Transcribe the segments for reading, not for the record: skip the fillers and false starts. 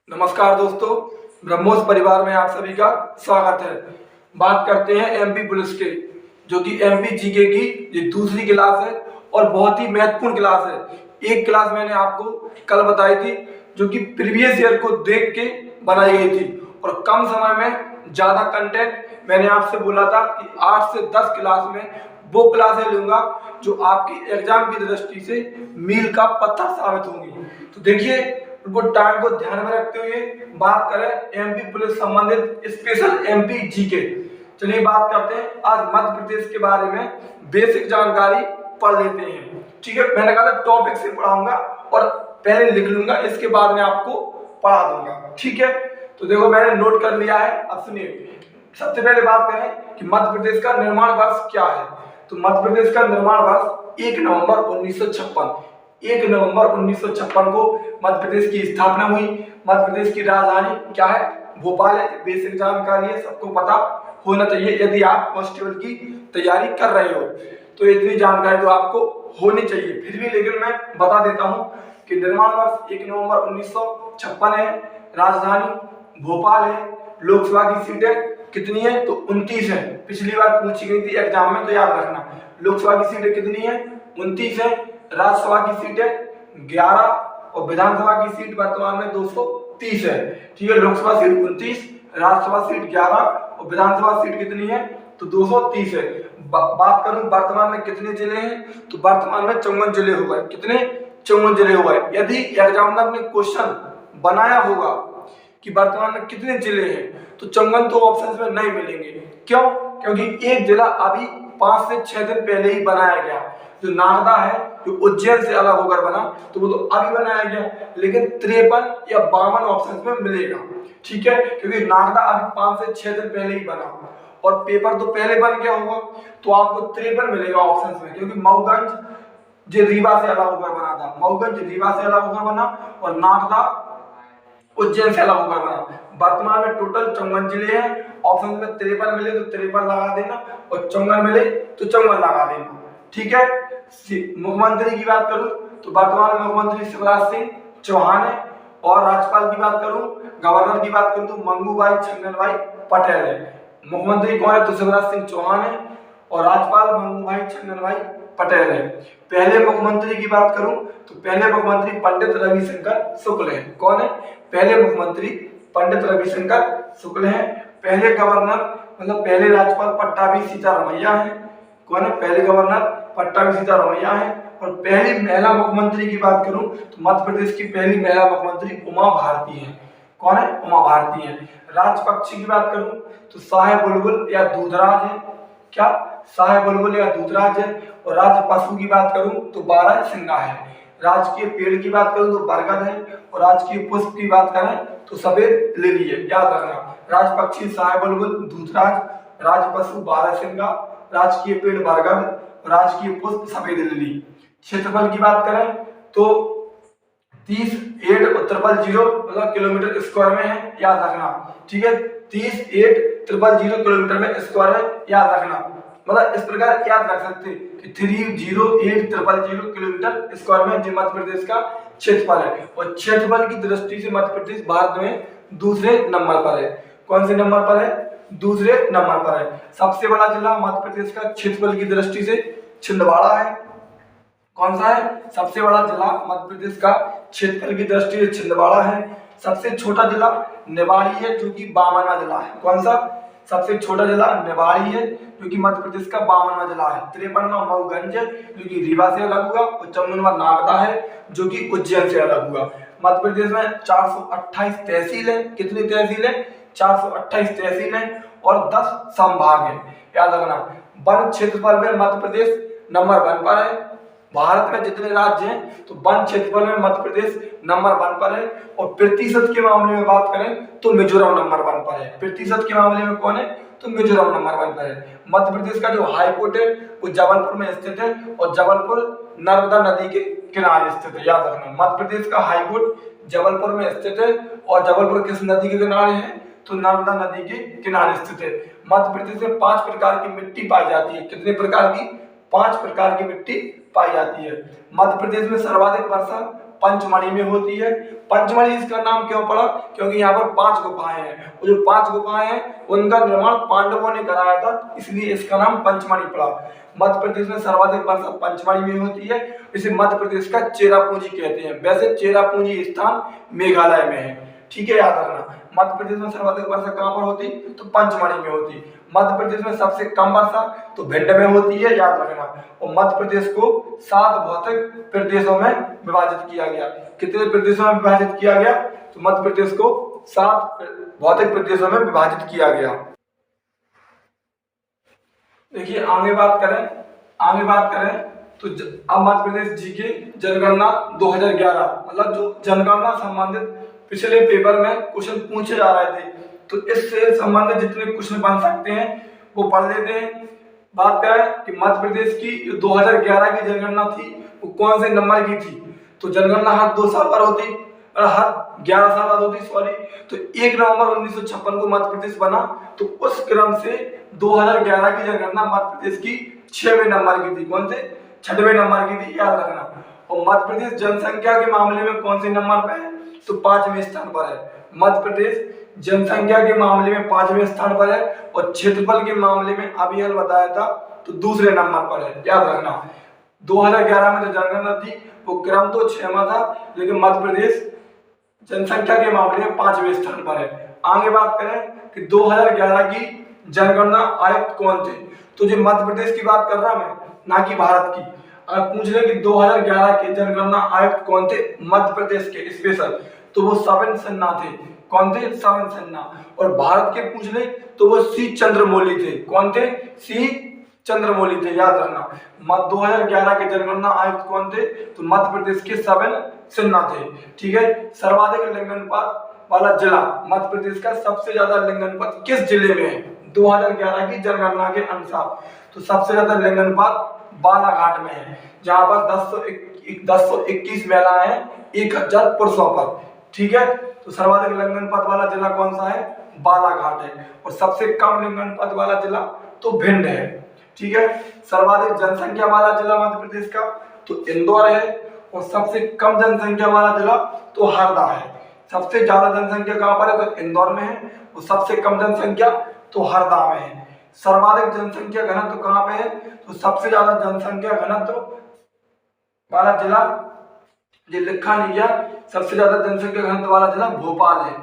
नमस्कार दोस्तों, ब्रह्मोस परिवार में आप सभी का स्वागत है। बात करते हैं एमपी पुलिस के, जो कि एमपी जीके की ये दूसरी क्लास है और बहुत ही महत्वपूर्ण क्लास है। एक क्लास मैंने आपको कल बताई थी, जो कि प्रीवियस ईयर को देख के बनाई गई थी और कम समय में ज़्यादा कंटेंट। मैंने आपसे बोला था कि 8 से 10 क्लास में वो क्लासें लूंगा जो आपकी एग्जाम की दृष्टि से मील का पत्थर साबित होंगी। तो देखिए, उनको टाइम को ध्यान में रखते हुए बात करें एमपी पुलिस संबंधित स्पेशल एमपी जीके। चलिए बात करते हैं आज मध्य प्रदेश के बारे में बेसिक जानकारी पढ़ लेते हैं। ठीक है, मैंने कहा था टॉपिक से पढ़ाऊंगा और पहले लिख लूंगा, इसके बाद में आपको पढ़ा दूंगा। ठीक है, तो देखो मैंने नोट कर लिया है, अब सुनिए। सबसे पहले बात करें कि मध्य प्रदेश का निर्माण वर्ष क्या है। तो मध्य प्रदेश का निर्माण वर्ष 1 नवंबर 1956। 1 नवंबर 1956 को मध्य प्रदेश की स्थापना हुई। मध्य प्रदेश की राजधानी क्या है? भोपाल है। बेसिक जानकारी है, सबको पता होना चाहिए। यदि आप कांस्टेबल की तैयारी कर रहे हो तो इतनी जानकारी तो आपको होनी चाहिए। फिर भी लेकिन मैं बता देता हूं कि निर्माण वर्ष 1 नवंबर 1956 है, राजधानी भोपाल है, लोकसभा की सीटें कितनी है? तो 29 है। पिछली बार पूछी गई थी एग्जाम में, तो याद रखना। लोकसभा की सीटें कितनी है? 29 है। राज्यसभा की सीटें 11 और विधानसभा की सीट वर्तमान में 230 है। ठीक है, लोकसभा सीट 29, राज्यसभा सीट 11 और विधानसभा सीट कितनी है? तो 230 है। बात करूं वर्तमान में कितने जिले हैं, तो वर्तमान में 54 जिले हो गए। कितने? 54 जिले हो गए। यदि एग्जामिनर ने क्वेश्चन बनाया होगा कि वर्तमान में कितने जिले हैं, तो 54 तो ऑप्शन में नहीं मिलेंगे। क्यों? क्योंकि एक जिला अभी 5 से 6 दिन पहले ही बनाया गया। जो नागदा है, जो उज्जैन से अलग होकर बना, तो वो तो अभी बनाया गया, लेकिन 53 या 52 ऑप्शन में मिलेगा। ठीक है, क्योंकि नागदा अभी 5 से 6 दिन पहले ही बना और पेपर तो पहले बन गया होगा, तो आपको 53 मिलेगा ऑप्शन में। क्योंकि मऊगंज जो रीवा से अलग होकर बना था, मऊगंज रीवा से अलग होकर बना और नागदा उज्जैन से अलग होकर बना। वर्तमान में टोटल 54 जिले हैं। ऑप्शन में 53 मिले तो 53 लगा देना और 54 मिले तो 54 लगा देना। ठीक है, मुख्यमंत्री की बात करूं तो वर्तमान में मुख्यमंत्री शिवराज सिंह चौहान है और राज्यपाल की बात करूं, गवर्नर की बात करूं तो मंगूभाई छंगनभाई पटेल है। मुख्यमंत्री कौन है? तो शिवराज सिंह चौहान है और राज्यपाल मंगूभाई छंगनभाई पटेल है। पहले मुख्यमंत्री की बात करूं तो पहले मुख्यमंत्री पंडित रविशंकर शुक्ल है। कौन है? पहले मुख्यमंत्री पंडित रविशंकर शुक्ल हैं। पहले गवर्नर मतलब पहले राज्यपाल पट्टाभी सीतारमैया है। कौन है? पहले गवर्नर पट्टाभी सीतारमैया है। और पहली महिला मुख्यमंत्री की बात करूं तो मध्य प्रदेश की पहली महिला मुख्यमंत्री उमा भारती है। कौन है? उमा भारती है। राज पक्षी की बात करूं तो शाह बुलबुल या दूधराज है। क्या? शाह बुलबुल या दूधराज है। और राज्य पशु की बात करूं तो बारहसिंगा है। राजकीय पेड़ की बात करूं तो बरगद है और राजकीय पुष्प की बात करें तो सफेद लिली है। याद रखना, राज पक्षी शाह बुलबुल दूधराज, राज पशु बारहसिंगा, राजकीय पेड़ बरगद, राजकीय पुष्प सफेद लिली। क्षेत्रफल की बात करें तो 30,8,000 मतलब किलोमीटर स्क्वायर में है। याद रखना, ठीक है, 30,8,000 किलोमीटर में स्क्वायर है। याद रखना, मतलब इस प्रकार याद रख सकते कि 30,8,000 किलोमीटर स्क्वायर में जो मध्य प्रदेश का क्षेत्रफल है। और क्षेत्रफल की दृष्टि से मध्य प्रदेश भारत में दूसरे नंबर पर है। कौन से नंबर पर है? दूसरे नंबर पर है। सबसे बड़ा जिला मध्य प्रदेश का क्षेत्रफल की दृष्टि से छिंदवाड़ा है। कौन सा है? सबसे बड़ा जिला मध्य प्रदेश का क्षेत्रफल की दृष्टि से छिंदवाड़ा है। सबसे छोटा जिला निवाड़ी है, जो कि 52वां जिला है। कौन सा? सबसे छोटा जिला निवाड़ी है, जो कि मध्य प्रदेश का 52वां जिला है। 53वां मऊगंज है, जो कि रीवा से अलग हुआ। और 54वां नागदा है, जो कि उज्जैन से अलग हुआ। मध्य प्रदेश में 428 तहसील है। कितनी तहसील है? 428 तहसील है और 10 संभाग है। याद रखना, वन क्षेत्रफल में मध्य प्रदेश नंबर 1 पर है। भारत में जितने राज्य हैं तो वन क्षेत्रफल में मध्य प्रदेश नंबर 1 पर है। और प्रतिशत के मामले में बात करें तो मिजोरम नंबर 1 पर है। प्रतिशत के मामले में कौन है? तो मिजोरम नंबर 1 पर है। मध्य प्रदेश का जो हाई कोर्ट है वो जबलपुर में स्थित है और जबलपुर नर्मदा नदी के किनारे स्थित है। याद रखना, मध्य प्रदेश का हाई कोर्ट जबलपुर में स्थित है और जबलपुर किस नदी के किनारे है? तो नर्मदा नदी के किनारे स्थित है। मध्य प्रदेश में 5 प्रकार की मिट्टी पाई जाती है। कितने प्रकार की? 5 प्रकार की मिट्टी पाई जाती है। मध्य प्रदेश में सर्वाधिक वर्षा पंचमढ़ी में होती है। पंचमढ़ी इसका नाम क्यों पड़ा? क्योंकि यहाँ पर 5 गुफाएं हैं, और जो 5 गुफाएं हैं उनका निर्माण पांडवों ने कराया था, इसलिए इसका नाम पंचमढ़ी पड़ा। मध्य प्रदेश में सर्वाधिक वर्षा पंचमढ़ी में होती है, इसे मध्य प्रदेश का चेरापूंजी कहते हैं। वैसे चेरापूंजी स्थान मेघालय में है, ठीक है, याद रखना। मध्य प्रदेश में सर्वाधिक वर्षा कहाँ पर होती? तो पंचमढ़ी में होती। मध्य प्रदेश में सबसे कम वर्षा तो भिंड में होती है, याद रखना। और मध्य प्रदेश को 7 भौतिक प्रदेशों में विभाजित किया गया। कितने प्रदेशों में विभाजित किया गया? तो मध्य प्रदेश को 7 भौतिक प्रदेशों में विभाजित किया गया। देखिए आगे बात करें तो अब मध्य प्रदेश जी के जनगणना 2011, मतलब जो जनगणना संबंधित पिछले पेपर में क्वेश्चन पूछे जा रहे थे, तो इससे संबंधित जितने क्वेश्चन बन सकते हैं वो पढ़ लेते हैं। बात करें कि मध्य प्रदेश की जो 2011 की जनगणना थी वो कौन से नंबर की थी? तो जनगणना हर 2 साल पर होती, हर 11 साल बाद होती, सॉरी। तो 1 नवंबर 1956 को मध्य प्रदेश बना, तो उस क्रम से 2011 की जनगणना मध्य प्रदेश की 6वें नंबर की थी। कौन से? 6वें नंबर की थी, याद रखना। और मध्य प्रदेश जनसंख्या के मामले में कौन से नंबर पर है? तो 5वें स्थान पर है। मध्य प्रदेश जनसंख्या के मामले में 5वें स्थान पर है, और क्षेत्रफल के मामले में अभी हल बताया था तो दूसरे नंबर पर है, याद रखना। 2011 में जो जनगणना थी वो क्रम तो 6वां था, लेकिन मध्य प्रदेश जनसंख्या के मामले में 5वें स्थान पर है। आगे बात करें कि 2011 की जनगणना आयुक्त कौन थे? तो जो मध्य प्रदेश की बात कर रहा मैं, ना कि भारत की। अगर पूछ ले कि 2011 के जनगणना आयुक्त कौन थे मध्य प्रदेश के स्पेशल, तो वो सविन सिन्हा थे। कौन थे? सविन सिन्हा। और भारत के पूछ ले तो वो सी चंद्रमौली थे। कौन थे? सी चंद्रमौली थे, याद रखना। 2011 के जनगणना आयुक्त कौन थे? तो मध्य प्रदेश के सविन सिन्हा थे, ठीक है। सर्वाधिक लिंगानुपात वाला जिला मध्य प्रदेश का सबसे ज्यादा लिंगानुपात किस जिले में है? 2011 की जनगणना के अनुसार तो सबसे ज्यादा लिंगानुपात बालाघाट में है, जहां पर 1021 महिलाएं हैं 1000 पुरुषों पर, ठीक है। तो सर्वाधिक लिंगानुपात वाला जिला कौन सा है? बालाघाट है। और सबसे कम लिंगानुपात वाला जिला तो भिंड है, ठीक है। सर्वाधिक जनसंख्या वाला जिला मध्य प्रदेश का तो इंदौर है, और सबसे कम जनसंख्या वाला जिला तो हरदा है। सबसे ज्यादा जनसंख्या कहां पर है? तो इंदौर में है, और सबसे कम जनसंख्या तो हरदा में है। सर्वाधिक जनसंख्या घनत्व कहां पे है? तो सबसे ज्यादा जनसंख्या घनत्व वाला जिला जो लिखा नहीं गया, सबसे ज्यादा जनसंख्या घनत्व वाला जिला भोपाल है।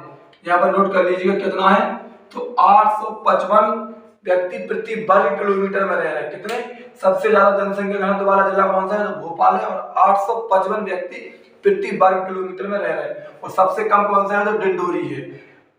यहाँ पर नोट कर लीजिएगा कितना है, तो 855 व्यक्ति प्रति वर्ग किलोमीटर में रह रहे हैं। कितने? सबसे ज्यादा जनसंख्या घनत्व वाला जिला कौन सा है? तो भोपाल है, और 855 व्यक्ति प्रति वर्ग किलोमीटर में रह रहे हैं। और सबसे कम कौन सा है? तो डिंडोरी है।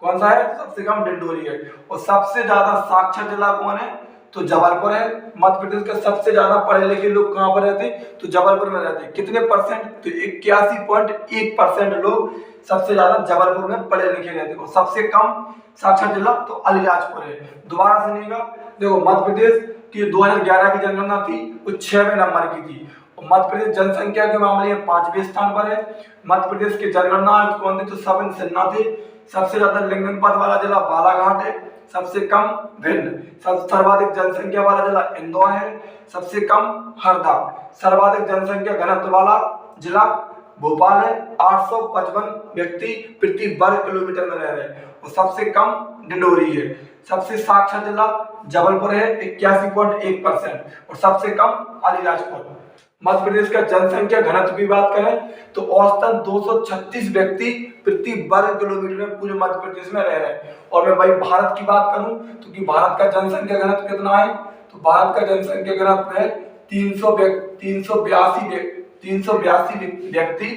कौन सा है? सबसे कम डिंडोरी है। और सबसे ज्यादा साक्षर जिला कौन है? तो जबलपुर है। मध्य प्रदेश का सबसे ज्यादा पढ़े लिखे लोग कहां पर रहते? तो जबलपुर में रहते। कितने परसेंट? तो 81.1% लोग सबसे ज्यादा जबलपुर में पढ़े लिखे रहते। और सबसे कम साक्षर जिला तो अलीराजपुर है। दोबारा सुनिएगा, देखो मध्य प्रदेश की 2011 की जनगणना थी वो 6वें नंबर की थी। और मध्य प्रदेश जनसंख्या के मामले में 5वें स्थान पर है। मध्य प्रदेश के जनगणना आयुक्त कौन थे? तो सविन सिन्हा थे। सबसे ज्यादा लिंगानुपात वाला जिला बालाघाट है, सबसे कम भिंड। सर्वाधिक जनसंख्या वाला जिला इंदौर है, सबसे कम हरदा। सर्वाधिक जनसंख्या घनत्व वाला जिला भोपाल है, 855 व्यक्ति प्रति वर्ग किलोमीटर में रह रहे हैं। और सबसे कम डिंडोरी है। सबसे साक्षर जिला जबलपुर है 81.1%, और सबसे कम अलीराजपुर। मध्य प्रदेश का जनसंख्या घनत्व की बात करें तो औसतन 236 व्यक्ति प्रति वर्ग किलोमीटर में पूरे मध्य प्रदेश में रह रहे हैं। और मैं भाई भारत की बात करूं तो कि भारत का जनसंख्या घनत्व कितना है? तो भारत का जनसंख्या घनत्व है 382 व्यक्ति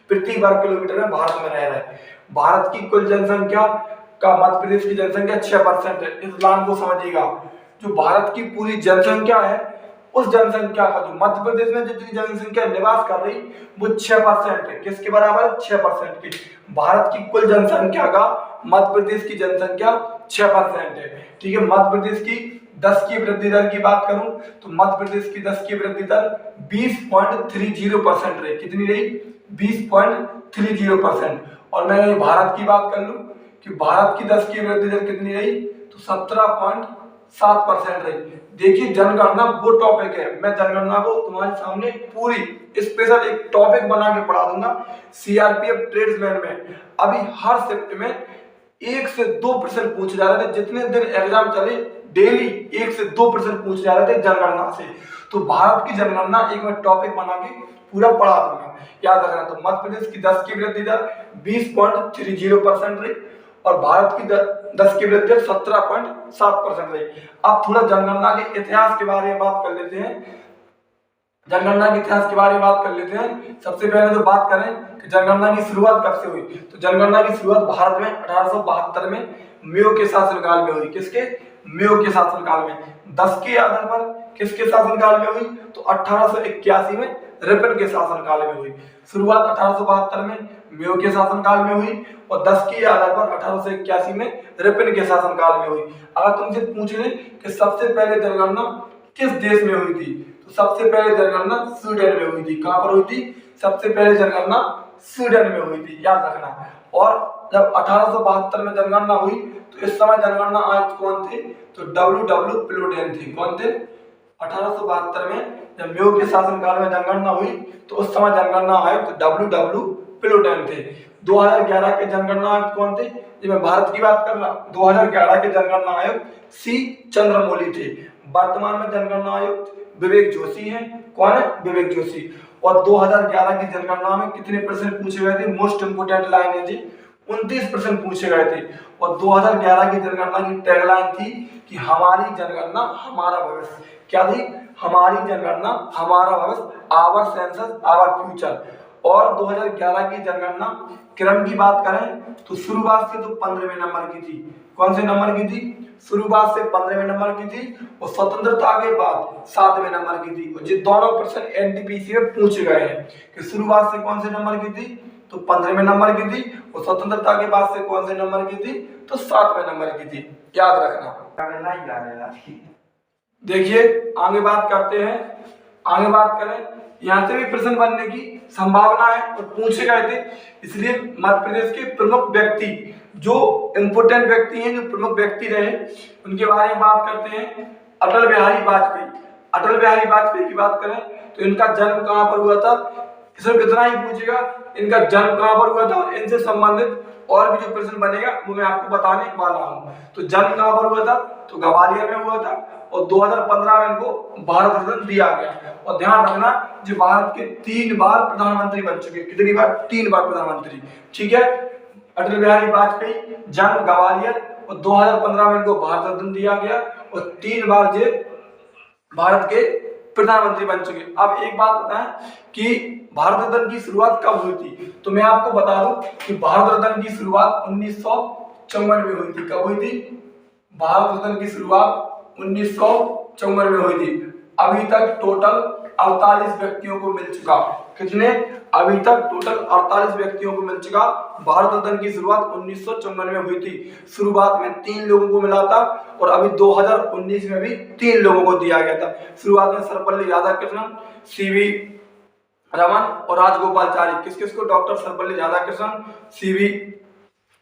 प्रति वर्ग किलोमीटर में भारत में रह रहे हैं। भारत की कुल जनसंख्या का मध्य प्रदेश की जनसंख्या 6% है। इस लाइन को समझिएगा, जो भारत की पूरी जनसंख्या है उस जनसंख्या का जो मध्य प्रदेश में जितनी जनसंख्या निवास कर रही वो 6% है। किसके बराबर है? 6% की। भारत की कुल जनसंख्या का मध्य प्रदेश की जनसंख्या 6% है, ठीक है। मध्य प्रदेश की 10 की वृद्धि दर की बात करूं तो मध्य प्रदेश की 10 की वृद्धि दर 20.30% रही। कितनी रही? 20.30%। और मैं भारत की बात कर लूं कि भारत की 10 की वृद्धि दर कितनी रही? तो 7% रही। देखिए जनगणना वो टॉपिक है, मैं जनगणना को तुम्हारे सामने पूरी स्पेशल एक टॉपिक बना के पढ़ा दूंगा सीआरपीएफ ट्रेड्समैन में। अभी हर शिफ्ट में 1 से 2% पूछे जा रहे थे, जितने दिन एग्जाम चले डेली 1 से 2% पूछे जा रहे थे जनगणना से। तो भारत की जनगणना एक मैं टॉपिक बना के पूरा पढ़ा दूंगा, याद रखना। तो मध्य प्रदेश की 10 की वृद्धि दर 20.30% रही और भारत की 10 की वृद्धि दर 17.7% रही। अब थोड़ा जनगणना के इतिहास के बारे में बात कर लेते हैं। जनगणना के इतिहास के बारे में बात कर लेते हैं। सबसे पहले तो बात करें कि जनगणना की शुरुआत कब से हुई, तो जनगणना की शुरुआत भारत में 1872 में मेयो के शासनकाल में हुई। किसके? मेयो के शासनकाल में। 10 के आधार पर किसके शासनकाल में हुई, तो 1881 में रिपन के शासनकाल में हुई। शुरुआत 1872 में मेयो के शासनकाल में हुई और 10 के आधार पर 1881 में रिपन के शासनकाल में हुई। अगर तुमसे पूछ ले कि सबसे पहले जनगणना किस देश में हुई थी, तो सबसे पहले जनगणना स्वीडन में हुई थी। कहां पर हुई थी? सबसे पहले जनगणना स्वीडन में हुई थी, याद रखना। और जब 1872 में जनगणना हुई तो इस समय जनगणना आयुक्त कौन थे, तो डब्ल्यू पिलोडेन थे। कौन थे? 1872 में जब मेयो के शासनकाल में जनगणना हुई तो उस समय जनगणना आयुक्त डब्ल्यू पिलोडेन थे। 2011 के जनगणना आयुक्त कौन थे? ये मैं भारत की बात कर रहा। 2011 के जनगणना आयुक्त सी चंद्रमौली थे। वर्तमान में जनगणना आयुक्त विवेक जोशी हैं। कौन है? विवेक जोशी। और 2011 की जनगणना में कितने प्रश्न पूछे गए थे? मोस्ट इंपोर्टेंट लाइन है जी, 29% पूछे गए थे। और 2011 की जनगणना की टैगलाइन थी कि हमारी जनगणना हमारा भविष्य। क्या थी? हमारी जनगणना हमारा भविष्य, आवर सेंसस आवर फ्यूचर। और 2011 की जनगणना क्रम की बात करें तो शुरुआत से तो 15वें नंबर की थी। कौन से नंबर की थी? शुरुआत से 15वें नंबर की थी और स्वतंत्रता के बाद 7वें नंबर की थी। और ये दोनों प्रश्न एनटीपीसी में पूछे गए हैं कि शुरुआत से कौन से नंबर की थी, तो 15वें नंबर की थी और स्वतंत्रता के बाद से कौन से नंबर की थी, तो 7वें नंबर की थी, याद रखना। देखिए आगे बात करते हैं। आगे बात करें, यहाँ से भी प्रश्न बनने की संभावना है और पूछे गए थे, इसलिए मध्य प्रदेश के प्रमुख व्यक्ति, जो इंपोर्टेंट व्यक्ति हैं, जो प्रमुख व्यक्ति रहे, उनके बारे में बात करते हैं। अटल बिहारी वाजपेयी। अटल बिहारी वाजपेयी की बात करें तो इनका जन्म कहां पर हुआ था, सिर्फ इतना ही पूछेगा, इनका जन्म कहां पर हुआ था और इनसे संबंधित और भी जो प्रश्न बनेगा वो मैं आपको बताने वाला हूं। तो जन्म कहां पर हुआ था, तो ग्वालियर में हुआ था और 2015 में इनको भारत रत्न दिया गया। और ध्यान रखना, जो भारत के 3 बार प्रधानमंत्री बन चुके। कितनी बार? 3 बार प्रधानमंत्री। ठीक है, अटल बिहारी वाजपेयी, जन्म ग्वालियर और 2015 में इनको भारत रत्न दिया गया और 3 बार जे भारत के प्रधानमंत्री बन चुके। अब एक बात बताएं कि भारत रत्न की शुरुआत कब हुई थी, तो मैं आपको बता दूं कि भारत रत्न की शुरुआत 1954 में हुई थी। कब हुई थी? भारत रत्न की शुरुआत 1954 में हुई थी। अभी तक टोटल 48 व्यक्तियों को मिल चुका। कितने? अभी तक टोटल 48 व्यक्तियों को मिल चुका। भारत रत्न की शुरुआत 1954 में हुई थी। शुरुआत में 3 लोगों को मिला था और अभी 2019 में भी 3 लोगों को दिया गया था। शुरुआत में सर्वपल्ली राधाकृष्णन, सीवी रमन और राजगोपालचारी। किस किस को? डॉक्टर सर्वपल्ली राधाकृष्णन, सीवी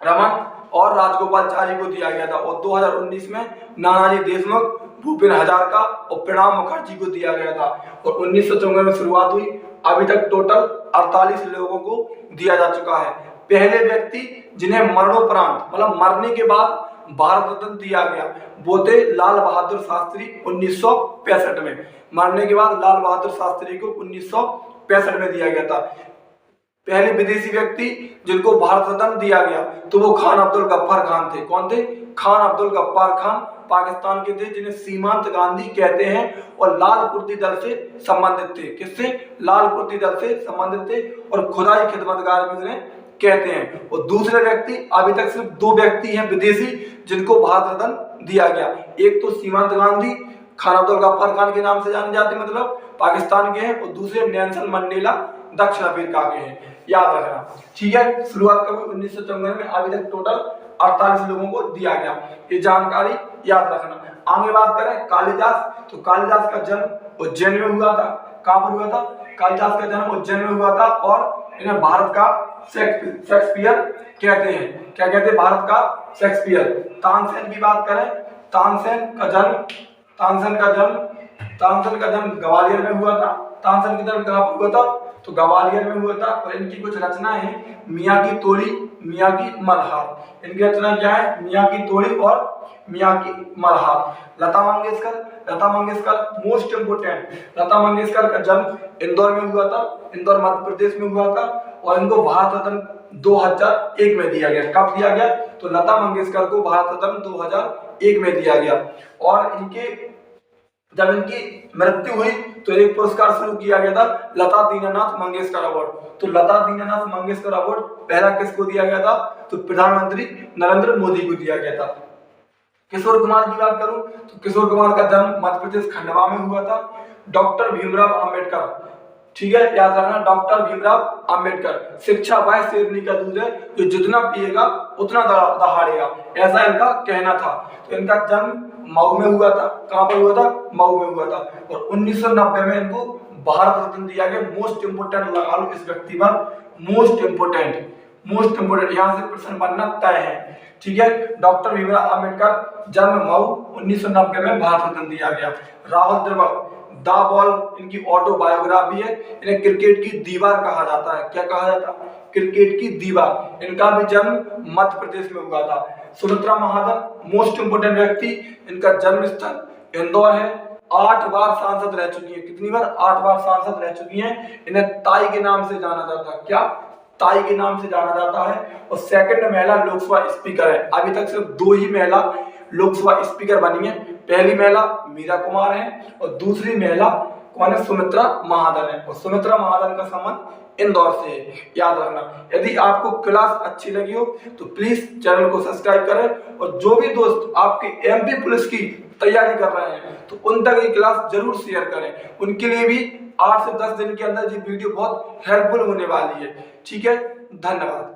रमन और राजगोपालचारी को दिया गया था। और 2019 में नानाजी देशमुख, भूपेन हजारिका और प्रणब मुखर्जी को दिया गया था। और 1954 में शुरुआत हुई। अभी तक टोटल 48 लोगों को दिया जा चुका है। पहले व्यक्ति जिन्हें मरणोपरांत, मतलब मरने के बाद भारत रत्न दिया गया, वो थे लाल बहादुर शास्त्री 1965 में। मरने के बाद लाल बहादुर शास्त्री को 1965 में दिया गया था। पहले विदेशी व्यक्ति जिनको भारत रत्न दिया गया तो वो खान अब्दुल गफ्फार खान थे। कौन थे? खान अब्दुल गफ्फार खान पाकिस्तान के थे, जिन्हें सीमांत गांधी कहते हैं और लाल कुर्ती दल से संबंधित थे। किससे? लाल कुर्ती दल से संबंधित थे और खुदाई खिदमतगार भी उन्हें कहते हैं। और दूसरे व्यक्ति, अभी तक सिर्फ 2 व्यक्ति हैं विदेशी जिनको भारत रत्न दिया गया। एक तो सीमांत गांधी खान अब्दुल गफ्फार खान के नाम से जाने जाते, मतलब पाकिस्तान के हैं, और दूसरे नेल्सन मंडेला दक्षिण अफ्रीका के हैं, याद रखना। ठीक है, शुरुआत कब हुई? 1954 में। अभी तक टोटल 48 लोगों को दिया गया, ये जानकारी याद रखना। आगे बात करें कालिदास, तो कालिदास का जन्म उज्जैन में हुआ था। कहां पर हुआ था? कालिदास का जन्म उज्जैन में हुआ था और इन्हें भारत का शेक्सपियर कहते हैं। क्या कहते हैं? भारत का शेक्सपियर। तानसेन की बात करें तानसेन का जन्म ग्वालियर में हुआ था। तानसेन का जन्म कहाँ पर हुआ था? तो ग्वालियर में हुआ था। और इनकी कुछ रचनाएं हैं, मियाँ की तोड़ी, मियाँ की मल्हार। इनकी रचना क्या है? मियाँ की तोड़ी और मियाँ की मल्हार। लता मंगेशकर मोस्ट इम्पोर्टेंट, लता मंगेशकर का जन्म इंदौर में हुआ था, इंदौर मध्य प्रदेश में हुआ था। और इनको भारत रत्न 2001 में दिया गया। कब दिया गया? तो लता मंगेशकर को भारत रत्न 2001 में दिया गया। और जब इनकी मृत्यु हुई तो एक पुरस्कार शुरू किया गया था, लता दीनानाथ मंगेशकर अवार्ड। तो लता दीनानाथ मंगेशकर अवार्ड पहला किसको दिया गया था? तो प्रधानमंत्री नरेंद्र मोदी को दिया गया था। किशोर कुमार की बात करूं तो किशोर कुमार का जन्म मध्य प्रदेश खंडवा में हुआ था। डॉक्टर भीमराव अंबेडकर, ठीक है, याद रखना, डॉक्टर भीमराव अंबेडकर। शिक्षा वह शेरनी का दूध है जो जितना पिएगा उतना दहाड़ेगा, ऐसा इनका कहना था। तो इनका जन्म मऊ में हुआ था। कहां पर हुआ था? मऊ में हुआ था। और 1990 में इनको भारत रत्न दिया गया। मोस्ट इंपोर्टेंट लगा लो इस व्यक्ति पर, मोस्ट इंपोर्टेंट, यहां से प्रश्न बनना तय है, ठीक है। डॉक्टर भीमराव अंबेडकर, जन्म मऊ, 1990 में भारत रत्न दिया गया। राहुल द्रविड़, द बॉल इनकी ऑटोबायोग्राफी है। इन्हें क्रिकेट की दीवार कहा जाता है। क्या कहा जाता है? क्रिकेट की दीवार। इनका भी जन्म मध्य प्रदेश में हुआ था। सुमित्रा महाजन, मोस्ट इंपोर्टेंट व्यक्ति, इनका जन्म स्थल इंदौर है। 8 बार सांसद रह चुकी है। कितनी बार? 8 बार सांसद रह चुकी हैं। इन्हें ताई के नाम से जाना जाता है। क्या? ताई के नाम से जाना जाता है। और सेकंड महिला लोकसभा स्पीकर है। अभी तक सिर्फ 2 ही महिला लोकसभा स्पीकर बनी है। पहली महिला मीरा कुमार है और दूसरी महिला कौन है? सुमित्रा महाजन है। और सुमित्रा महाजन का संबंध इंदौर से है, याद रखना। यदि आपको क्लास अच्छी लगी हो तो प्लीज चैनल को सब्सक्राइब करें। और जो भी दोस्त आपकी एमपी पुलिस की तैयारी कर रहे हैं तो उन तक ये क्लास जरूर शेयर करें। उनके लिए भी 8 से 10 दिन के अंदर ये वीडियो बहुत हेल्पफुल होने वाली है, ठीक है। धन्यवाद।